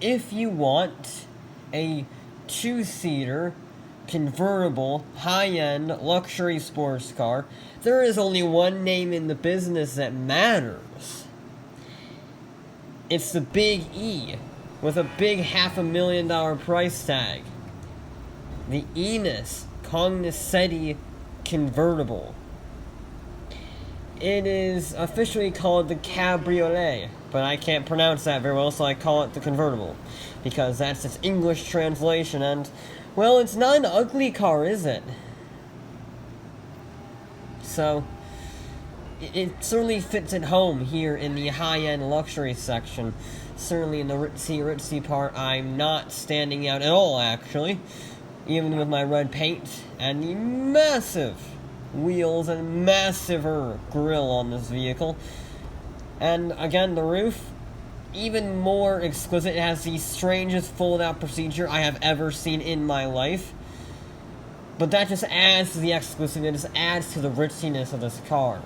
if you want a two-seater, convertible, high-end, luxury sports car, there is only one name in the business that matters. It's the Big E, with a big $500,000 price tag. The Enus convertible. It is officially called the Cabriolet, but I can't pronounce that very well, so I call it the convertible, because that's its English translation, and, well, it's not an ugly car, is it? So, it certainly fits at home here in the high-end luxury section. Certainly in the ritzy part, I'm not standing out at all, actually. Even with my red paint and the massive wheels and massiver grille on this vehicle. And again, the roof, even more exquisite. It has the strangest fold-out procedure I have ever seen in my life. But that just adds to the exclusivity, it just adds to the ritziness of this car.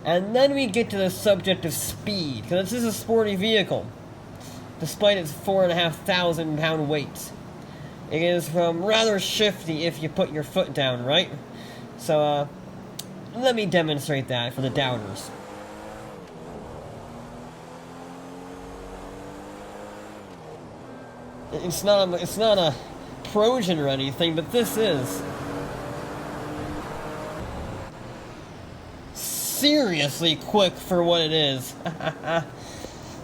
And then we get to the subject of speed, because this is a sporty vehicle, despite its 4,500 pound weight. It is rather shifty if you put your foot down, right? So, let me demonstrate that for the doubters. It's not a Trojan or anything, but this is seriously quick for what it is.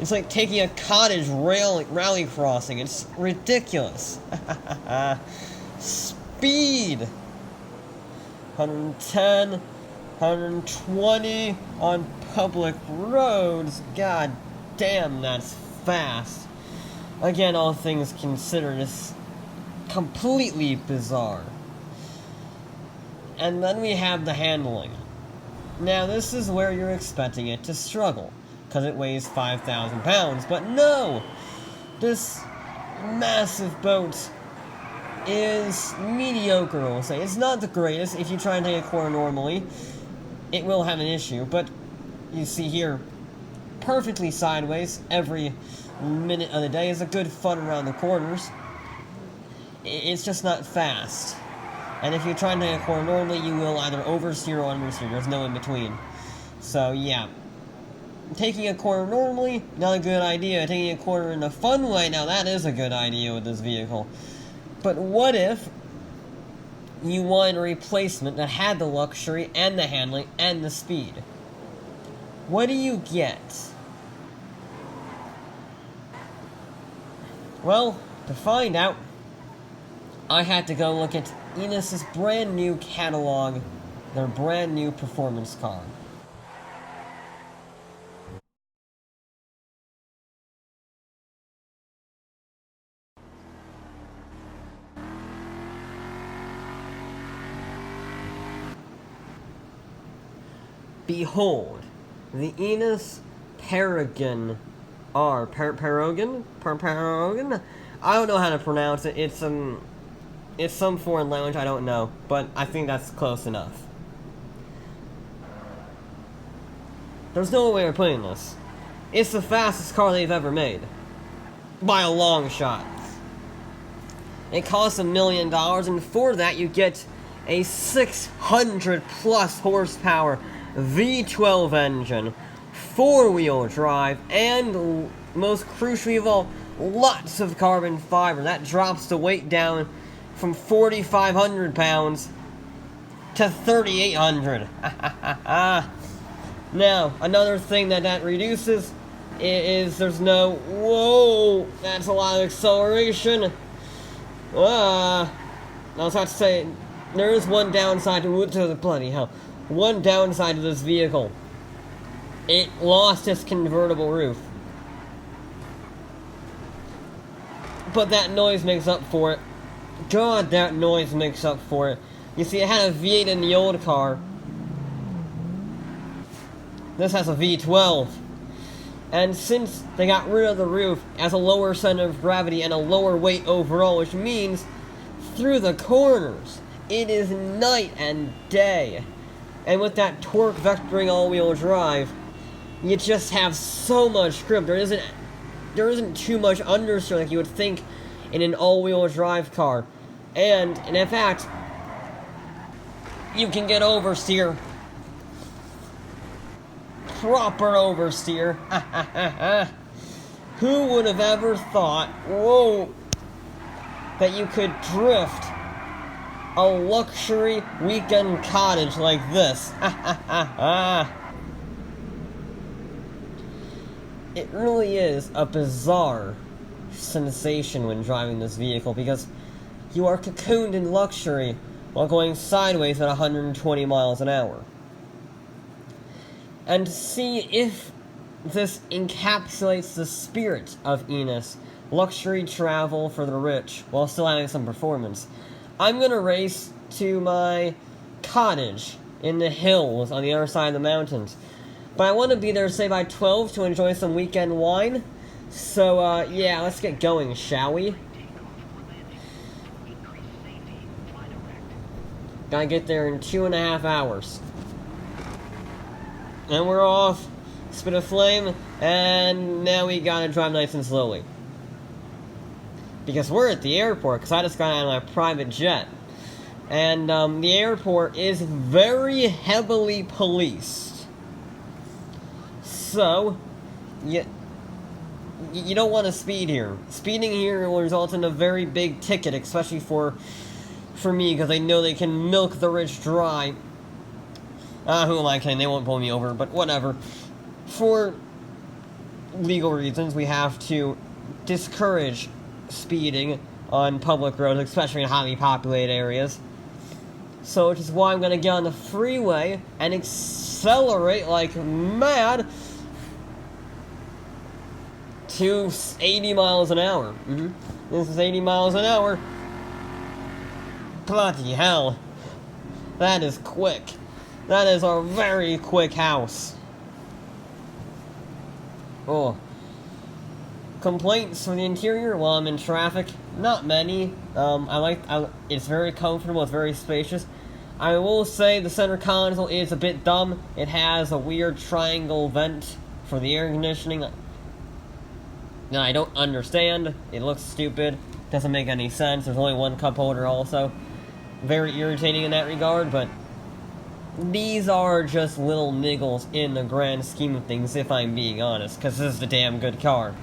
It's like taking a cottage rally crossing. It's ridiculous. Speed 110, 120 on public roads. God damn, that's fast. Again, all things considered, it's completely bizarre. And then we have the handling. Now, this is where you're expecting it to struggle, because it weighs 5,000 pounds, but no! This massive boat is mediocre, we'll say. It's not the greatest. If you try and take a corner normally, it will have an issue, but you see here, perfectly sideways every minute of the day is a good fun around the corners. It's just not fast. And if you try and take a corner normally, you will either oversteer or understeer. There's no in between. So, yeah. Taking a corner normally, not a good idea. Taking a corner in a fun way, now that is a good idea with this vehicle. But what if you wanted a replacement that had the luxury and the handling and the speed? What do you get? Well, to find out, I had to go look at Enus's brand new catalog, their brand new performance car. Behold, the Enus Paragon R. Paragon? I don't know how to pronounce it. It's some foreign language, I don't know, but I think that's close enough. There's no way of putting this. It's the fastest car they've ever made. By a long shot. It costs $1 million, and for that you get a 600 plus horsepower V12 engine, 4-wheel drive, and most crucially of all, lots of carbon fiber. That drops the weight down from 4,500 pounds to 3,800. Now, another thing that reduces is there's no, whoa, that's a lot of acceleration. I was about to say, there is one downside to the bloody hell. One downside to this vehicle. It lost its convertible roof. But that noise makes up for it. God, that noise makes up for it. You see, it had a V8 in the old car. This has a V12. And since they got rid of the roof, it has a lower center of gravity and a lower weight overall, which means through the corners, it is night and day. And with that torque vectoring all-wheel drive, you just have so much grip. There isn't there isn't too much understeer like you would think in an all-wheel drive car. And in fact, you can get oversteer. Proper oversteer. Who would have ever thought, whoa, that you could drift a luxury weekend cottage like this? It really is a bizarre sensation when driving this vehicle, because you are cocooned in luxury while going sideways at 120 miles an hour. And to see if this encapsulates the spirit of Enus, luxury travel for the rich while still having some performance, I'm gonna race to my cottage in the hills on the other side of the mountains. But I want to be there, say, by 12 to enjoy some weekend wine. So, yeah, let's get going, shall we? Gotta get there in 2.5 hours. And we're off. Spit a flame. And now we gotta drive nice and slowly. Because we're at the airport, because I just got out of my private jet. And, the airport is very heavily policed. So, you don't want to speed here. Speeding here will result in a very big ticket, especially for me, because they know they can milk the rich dry. Who am I kidding? They won't pull me over, but whatever. For legal reasons, we have to discourage speeding on public roads, especially in highly populated areas. So, which is why I'm going to get on the freeway and accelerate like mad to 80 miles an hour. This is 80 miles an hour. Bloody hell. That is quick. That is a very quick house. Oh. Complaints from the interior while I'm in traffic? Not many. It's very comfortable, it's very spacious. I will say the center console is a bit dumb. It has a weird triangle vent for the air conditioning. Now, I don't understand. It looks stupid. Doesn't make any sense. There's only one cup holder also. Very irritating in that regard, but these are just little niggles in the grand scheme of things, if I'm being honest, because this is a damn good car.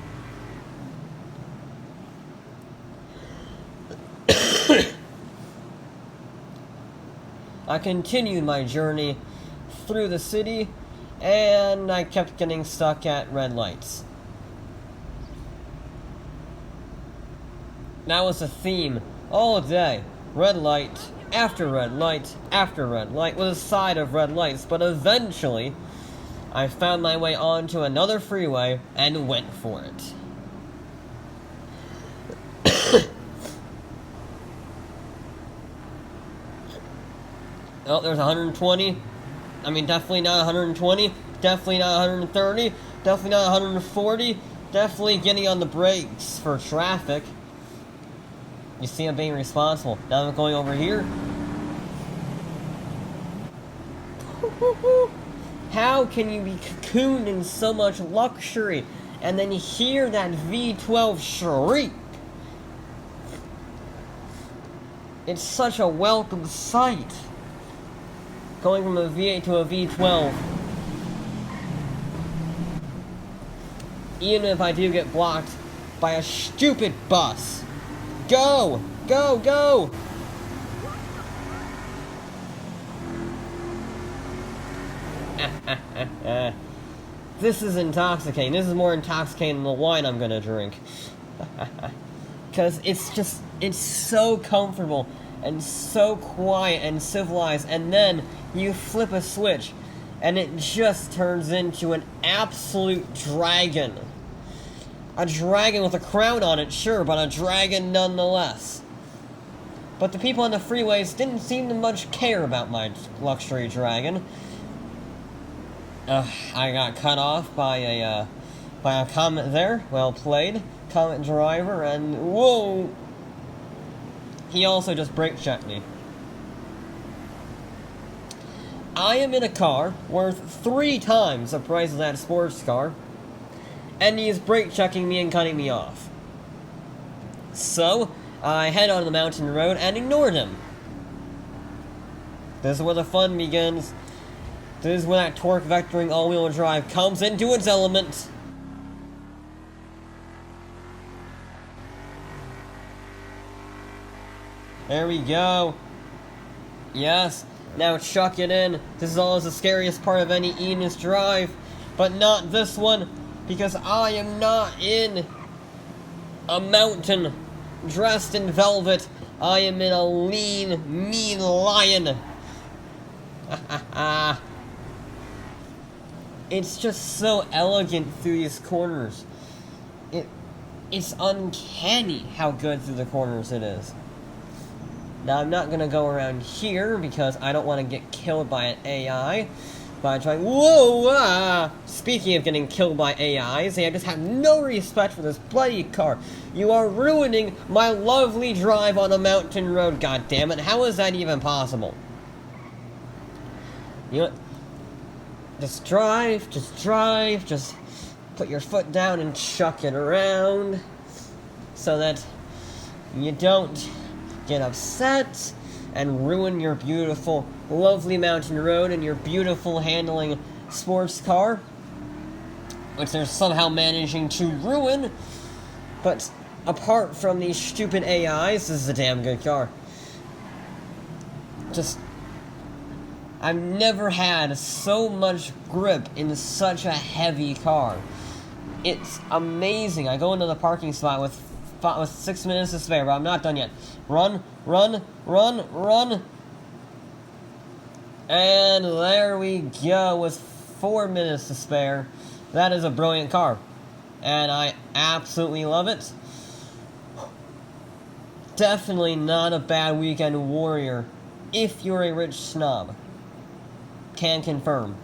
I continued my journey through the city, and I kept getting stuck at red lights. That was the theme all day. Red light, after red light, after red light, with a side of red lights. But eventually, I found my way onto another freeway and went for it. Oh, there's 120. I mean, definitely not 120. Definitely not 130. Definitely not 140. Definitely getting on the brakes for traffic. You see, I'm being responsible. Now I'm going over here. How can you be cocooned in so much luxury and then hear that V12 shriek? It's such a welcome sight. Going from a V8 to a V12. Even if I do get blocked by a stupid bus. Go! Go! Go! This is intoxicating. This is more intoxicating than the wine I'm gonna drink. Because it's so comfortable and so quiet and civilized, and then you flip a switch and it just turns into an absolute dragon. A dragon with a crown on it, sure, but a dragon nonetheless. But the people on the freeways didn't seem to much care about my luxury dragon. I got cut off by a Comet there. Well played, Comet driver, and whoa! He also just brake checked me. I am in a car worth 3 times the price of that sports car. and he's brake checking me and cutting me off. So, I head on the mountain road and ignored him. This is where the fun begins. This is where that torque vectoring all-wheel drive comes into its element. There we go. Yes, now chuck it in. This is always the scariest part of any Enus drive, but not this one, because I am not in a mountain dressed in velvet. I am in a lean, mean lion. It's just so elegant through these corners. It's uncanny how good through the corners it is. Now, I'm not going to go around here because I don't want to get killed by an AI by trying... Whoa! Speaking of getting killed by AIs, they just have no respect for this bloody car. You are ruining my lovely drive on a mountain road, goddammit. How is that even possible? You know what? Just drive, just put your foot down and chuck it around so that you don't get upset and ruin your beautiful, lovely mountain road and your beautiful handling sports car, which they're somehow managing to ruin. But apart from these stupid AIs, this is a damn good car. I've never had so much grip in such a heavy car. It's amazing. I go into the parking spot with 6 minutes to spare, but I'm not done yet. Run, run, run, run. And there we go with 4 minutes to spare. That is a brilliant car. And I absolutely love it. Definitely not a bad weekend warrior if you're a rich snob. Can confirm.